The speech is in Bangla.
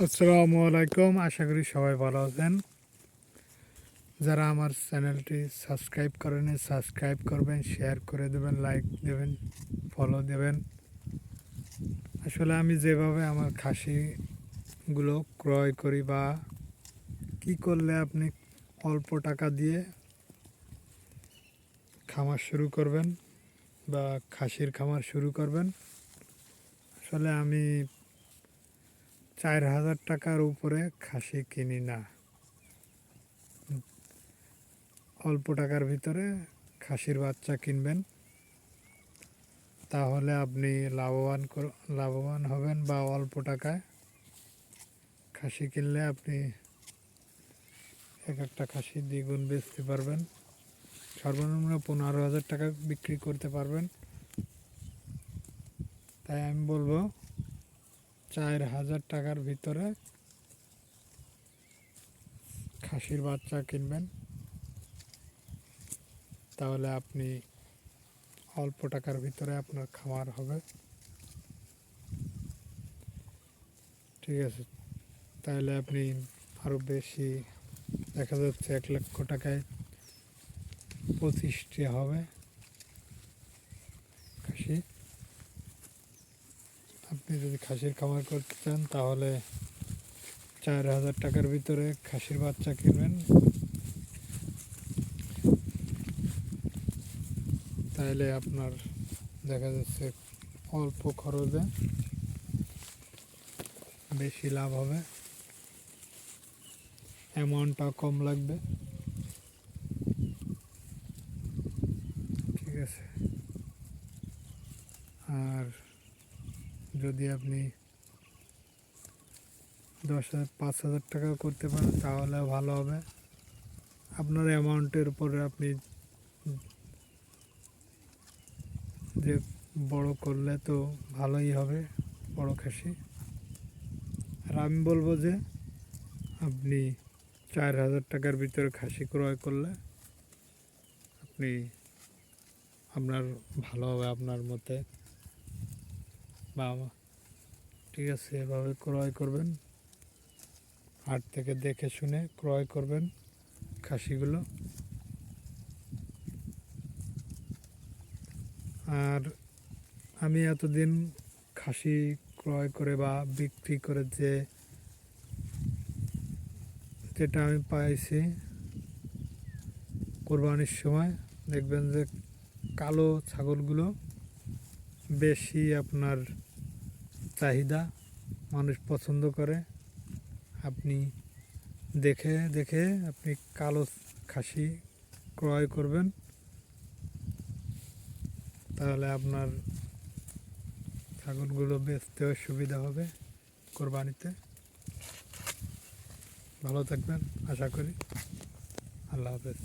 আসসালামু আলাইকুম। আশা করি সবাই ভালো আছেন। যারা আমার চ্যানেলটি সাবস্ক্রাইব করেনি সাবস্ক্রাইব করবেন, শেয়ার করে দেবেন, লাইক দেবেন, ফলো দেবেন। আসলে আমি যেভাবে আমার খাসিগুলো ক্রয় করি বা কি করলে আপনি অল্প টাকা দিয়ে খামার শুরু করবেন বা খাসির খামার শুরু করবেন। আসলে আমি 4,000 টাকার উপরে খাসি কিনি না। অল্প টাকার ভিতরে খাসির বাচ্চা কিনবেন, তাহলে আপনি লাভবান হবেন। বা অল্প টাকায় খাসি কিনলে আপনি এক একটা খাসি দ্বিগুণ বেচতে পারবেন। সর্বনিম্ন 15,000 টাকা বিক্রি করতে পারবেন। তাই আমি বলবো 4,000 টাকার ভিতরে খাসির বাচ্চা কিনবেন, তাহলে আপনি অল্প টাকার ভিতরে আপনার খামার হবে। ঠিক আছে, তাহলে আপনি আরও বেশি, দেখা যাচ্ছে 1,00,000 টাকায় 25টি হবে খাসি। আপনি যদি খাসির খামার করতে চান তাহলে 4,000 টাকার ভিতরে খাসির বাচ্চা কিনবেন, তাহলে আপনার দেখা যাচ্ছে অল্প খরচে বেশি লাভ হবে, অ্যামাউন্টটা কম লাগবে। ঠিক আছে, আর যদি আপনি 5,000 টাকা করতে পারেন তাহলে ভালো হবে। আপনার অ্যামাউন্টের উপরে আপনি যে বড় করলে তো ভালোই হবে, বড় খাসি। আর আমি বলবো যে আপনি 4,000 টাকার ভিতরে খাসি ক্রয় করলে আপনি আপনার ভালো হবে আপনার মতে। বা ঠিক আছে, এভাবে ক্রয় করবেন, হাট থেকে দেখে শুনে ক্রয় করবেন খাসিগুলো। আর আমি এতদিন খাসি ক্রয় করে বা বিক্রি করে যেটা আমি পাইছি, কোরবানির সময় দেখবেন যে কালো ছাগলগুলো বেশি আপনার চাহিদা, মানুষ পছন্দ করে। আপনি দেখে দেখে আপনি কালো খাসি ক্রয় করবেন, তাহলে আপনার ছাগলগুলো বেচতেও সুবিধা হবে কোরবানিতে। ভালো থাকবেন আশা করি। আল্লাহ হাফেজ।